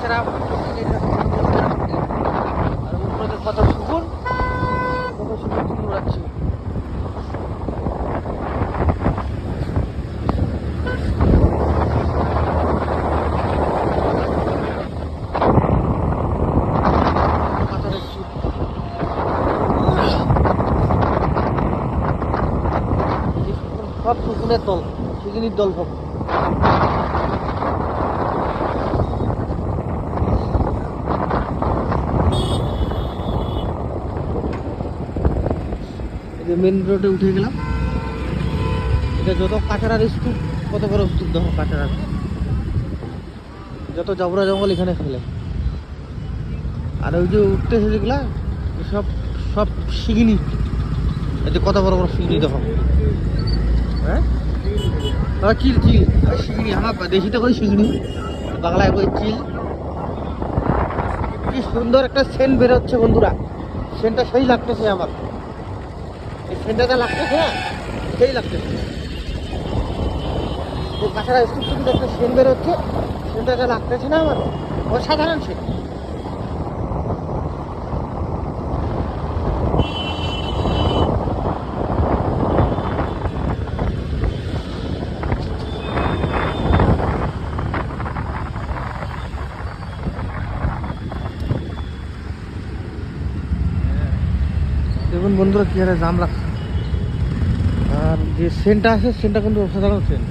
কাঁচরা আর উপরে কত সুগুন উড়াচ্ছে। সব সুগুনের দল, শিগিনির দল সব। মেন রোডে উঠে গেলাম। এটা যত কাঁচারার স্তূপ, কত বড় স্তূপ দেখো কাঁচারার, যত জবরা জঙ্গল এখানে ফেলে। আর ওই যে উঠতেছে যেগুলা সব সব শিগিনি, এই যে কত বড় বড় শিগিনি দেখো। হ্যাঁ চিল চিল শিগিনি, আমার দেশিতে কই শিগিনি, বাংলায় কই চিল। কি সুন্দর একটা সেন্ট বেরোচ্ছে বন্ধুরা, সেন্টটা সেই লাগতেছে আমার, এই সেন্টটা লাগতেছে না, সেই লাগতেছে। কাছাড়া স্তূপ থেকে একটা সেন্ট বেরোচ্ছে, সেন্টটা লাগতেছে না আমার, অসাধারণ সেন্ট। দেখুন বন্ধুরা কি হারে জাম লাগছে, আর যে সেন্টটা আছে সেন্টটা কিন্তু অসাধারণ সেন্ট।